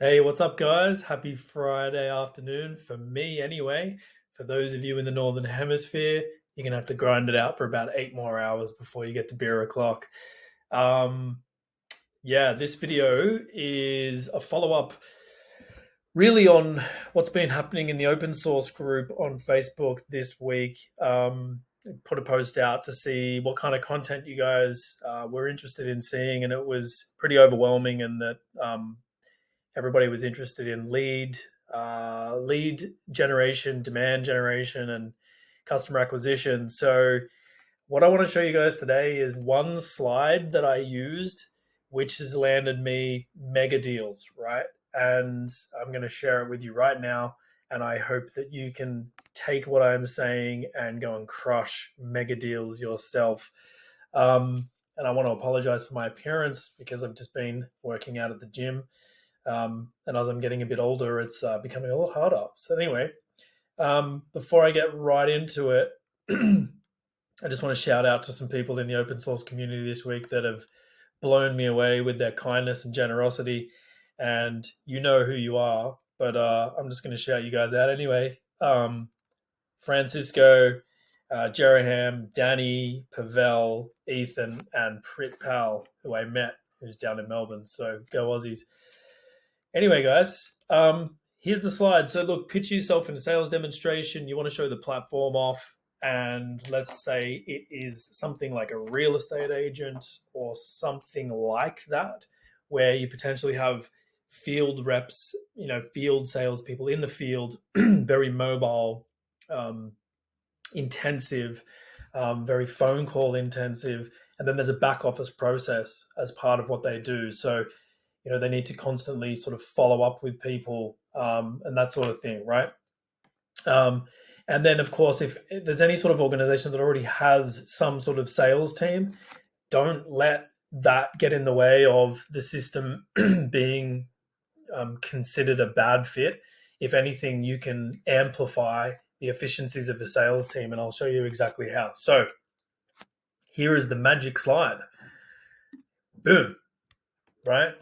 Hey, what's up, guys? Happy Friday afternoon for me, anyway. For those of you in the Northern Hemisphere, you're going to have to grind it out for about 8 more hours before you get to beer o'clock. Um, yeah, this video is a follow up really on what's been happening in the open source group on Facebook this week. Put a post out to see what kind of content you guys were interested in seeing, and it was pretty overwhelming, and that everybody was interested in lead generation, demand generation, and customer acquisition. So what I want to show you guys today is one slide that I used, which has landed me mega deals, right? And I'm going to share it with you right now. And I hope that you can take what I'm saying and go and crush mega deals yourself. And I want to apologize for my appearance because I've just been working out at the gym. And as I'm getting a bit older, it's becoming a lot harder. So, anyway, before I get right into it, I just want to shout out to some people in the open source community this week that have blown me away with their kindness and generosity. And you know who you are, but I'm just going to shout you guys out anyway. Francisco, Jeraham, Danny, Pavel, Ethan, and Prit Pal, who I met, who's down in Melbourne. So go Aussies. Anyway, guys, here's the slide. So look, pitch yourself in a sales demonstration. You want to show the platform off, and let's say it is something like a real estate agent or something like that, where you potentially have field reps, field salespeople in the field, very mobile, um, intensive, very phone call intensive, and then there's a back office process as part of what they do. So they need to constantly sort of follow up with people, and that sort of thing, right? um, and then of course, if there's any sort of organization that already has some sort of sales team, don't let that get in the way of the system being considered a bad fit. If anything, you can amplify the efficiencies of the sales team, and I'll show you exactly how. So here is the magic slide. Boom. Right?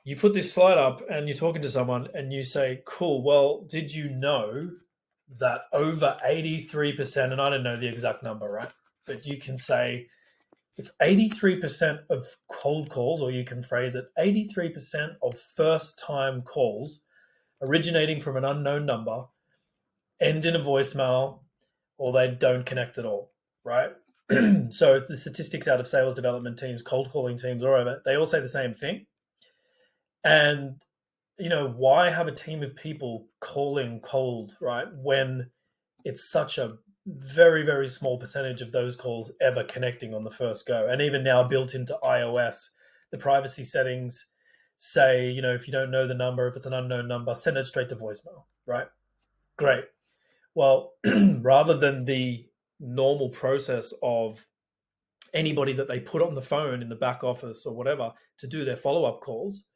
You put this slide up and you're talking to someone and you say, cool, well, did you know that over 83%, and I don't know the exact number, right? But you can say, if 83% of cold calls, or you can phrase it, 83% of first time calls originating from an unknown number end in a voicemail, or they don't connect at all, right? So the statistics out of sales development teams, cold calling teams, or whatever, they all say the same thing. And why have a team of people calling cold, right? When it's such a very, very small percentage of those calls ever connecting on the first go. And even now, built into iOS, the privacy settings say, if you don't know the number, if it's an unknown number, send it straight to voicemail, right? Great. Well, rather than the normal process of anybody that they put on the phone in the back office or whatever to do their follow up calls,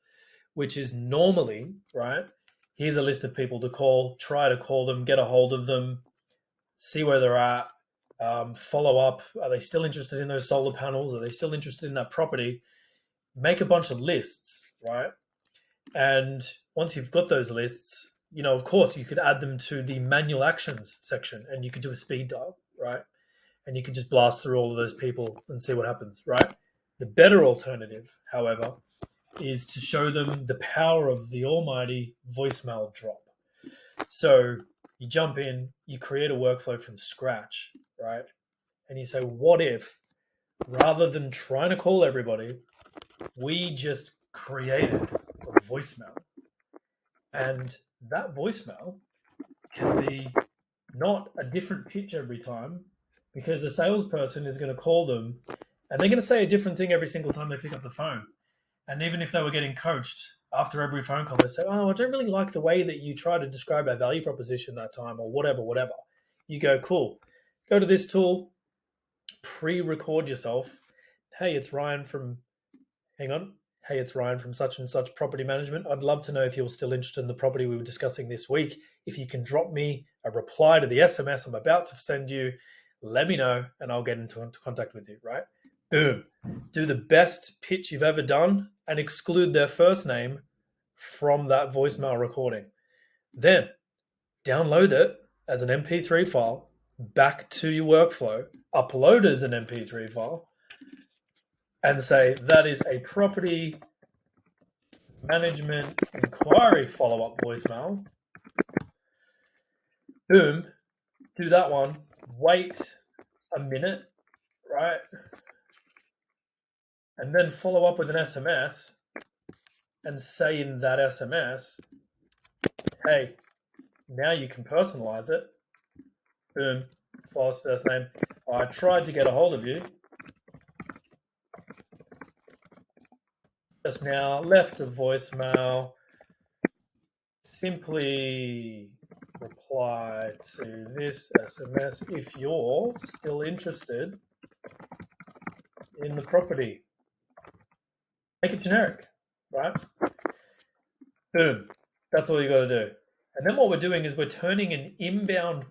which is normally, right? Here's a list of people to call, try to call them, get a hold of them, see where they're at, follow up. Are they still interested in those solar panels? Are they still interested in that property? Make a bunch of lists, right? And once you've got those lists, of course, you could add them to the manual actions section and you could do a speed dial, right? And you could just blast through all of those people and see what happens, right? The better alternative, however, is to show them the power of the almighty voicemail drop. So you jump in, you create a workflow from scratch, right? And you say, what if, rather than trying to call everybody, we just created a voicemail? And that voicemail can be not a different pitch every time, because the salesperson is going to call them and they're going to say a different thing every single time they pick up the phone. And even if they were getting coached after every phone call, they say, "Oh, I don't really like the way that you try to describe our value proposition that time," or whatever, whatever. You go, cool. Go to this tool, pre-record yourself. Hey, it's Ryan from, hang on. Hey, it's Ryan from such and such property management. I'd love to know if you're still interested in the property we were discussing this week. If you can drop me a reply to the SMS I'm about to send you, let me know and I'll get into contact with you, right? Boom. Do the best pitch you've ever done and exclude their first name from that voicemail recording. Then download it as an MP3 file back to your workflow, upload it as an MP3 file, and say that is a property management inquiry follow-up voicemail. Boom, do that one, wait a minute, right? And then follow up with an SMS and say in that SMS, hey, now you can personalize it. Boom, false first name. I tried to get a hold of you. Just now left a voicemail. Simply reply to this SMS if you're still interested in the property. Make it generic, right? Boom. That's all you got to do. And then what we're doing is we're turning an outbound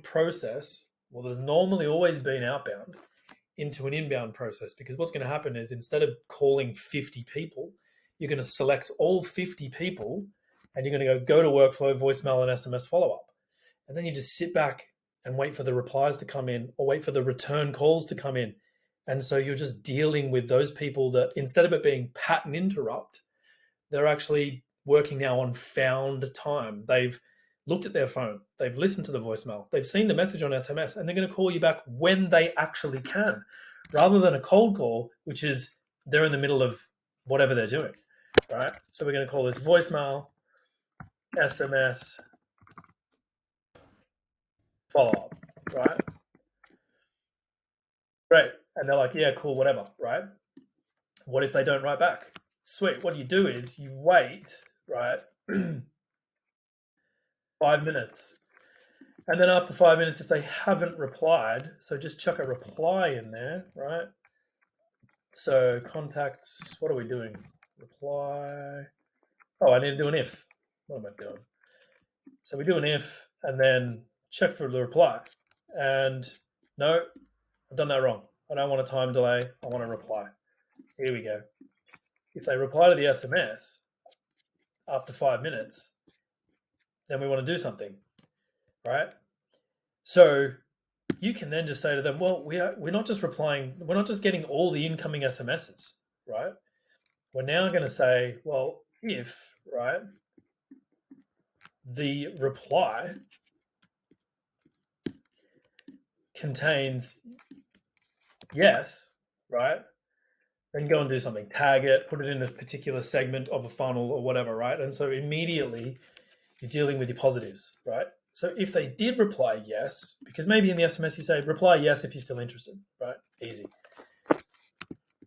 process, well, there's normally always been outbound, into an inbound process, because what's going to happen is instead of calling 50 people, you're going to select all 50 people and you're going to go to workflow, voicemail, and SMS follow-up. And then you just sit back and wait for the replies to come in or wait for the return calls to come in. And so you're just dealing with those people that instead of it being pattern interrupt, they're actually working now on found time. They've looked at their phone, they've listened to the voicemail, they've seen the message on SMS, and they're going to call you back when they actually can, rather than a cold call, which is they're in the middle of whatever they're doing, right? So we're going to call this voicemail, SMS, follow-up, right? Great. And they're like, yeah, cool, whatever, right? What if they don't write back? Sweet. What you do is you wait, right? 5 minutes. And then after 5 minutes, if they haven't replied, so just chuck a reply in there, right? So contacts, what are we doing? Reply. Oh, I need to do an if. What am I doing? So we do an if and then check for the reply. And no, I've done that wrong. I don't want a time delay. I want a reply. Here we go. If they reply to the SMS after 5 minutes, then we want to do something, right? So you can then just say to them, well, we're not just replying, we're not just getting all the incoming SMSs, right? We're now going to say, well, if, right, the reply contains yes, right, then go and do something. Tag it, put it in a particular segment of a funnel or whatever, right? And so immediately you're dealing with your positives, right? So if they did reply yes, because maybe in the SMS you say reply yes if you're still interested, right? Easy.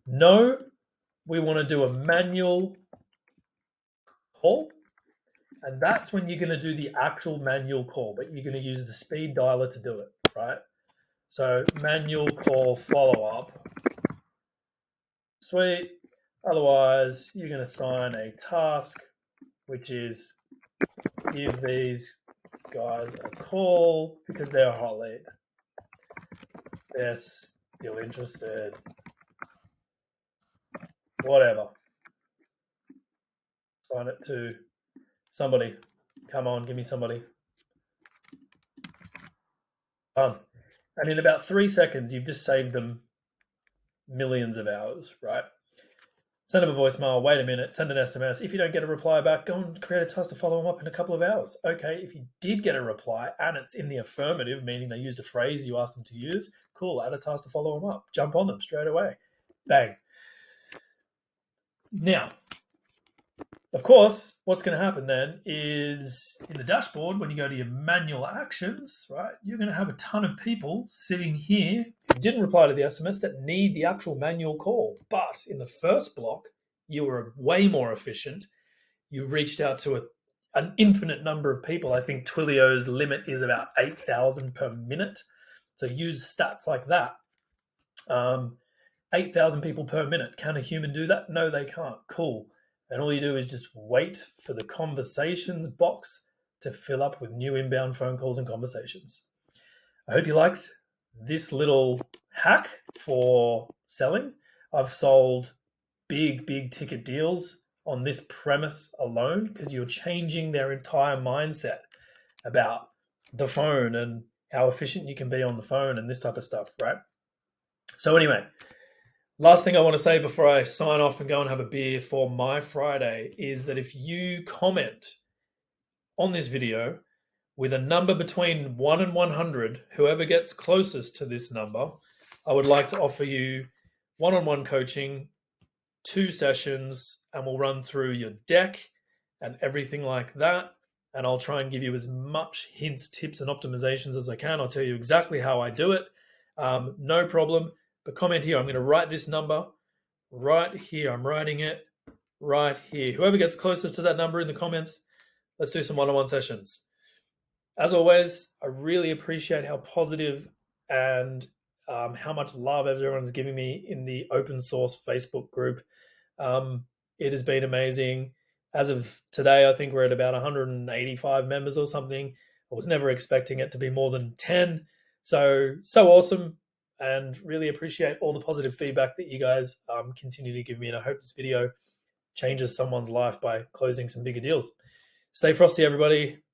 No, we want to do a manual call, and that's when you're going to do the actual manual call, but you're going to use the speed dialer to do it, right? So manual call follow-up. Sweet. Otherwise, you're going to assign a task, which is give these guys a call because they're a hot lead. They're still interested. Whatever. Assign it to somebody. Come on, give me somebody. And in about 3 seconds, you've just saved them millions of hours, right? Send them a voicemail, wait a minute, send an SMS. If you don't get a reply back, go and create a task to follow them up in a couple of hours. Okay, if you did get a reply and it's in the affirmative, meaning they used a phrase you asked them to use, cool, add a task to follow them up. Jump on them straight away. Bang. Now, of course, what's going to happen then is in the dashboard, when you go to your manual actions, right, you're going to have a ton of people sitting here who didn't reply to the SMS that need the actual manual call. But in the first block, you were way more efficient. You reached out to an infinite number of people. I think Twilio's limit is about 8,000 per minute. So use stats like that. 8,000 people per minute. Can a human do that? No, they can't. Cool. And all you do is just wait for the conversations box to fill up with new inbound phone calls and conversations. I hope you liked this little hack for selling. I've sold big ticket deals on this premise alone, because you're changing their entire mindset about the phone and how efficient you can be on the phone and this type of stuff, right? So anyway, last thing I want to say before I sign off and go and have a beer for my Friday is that if you comment on this video with a number between 1 and 100, whoever gets closest to this number, I would like to offer you one-on-one coaching, 2 sessions, and we'll run through your deck and everything like that. And I'll try and give you as much hints, tips, and optimizations as I can. I'll tell you exactly how I do it. No problem. But comment here. I'm going to write this number right here. I'm writing it right here. Whoever gets closest to that number in the comments, let's do some one-on-one sessions. As always, I really appreciate how positive and how much love everyone's giving me in the open source Facebook group. It has been amazing. As of today, I think we're at about 185 members or something. I was never expecting it to be more than 10. So awesome, and really appreciate all the positive feedback that you guys continue to give me. And I hope this video changes someone's life by closing some bigger deals. Stay frosty, everybody.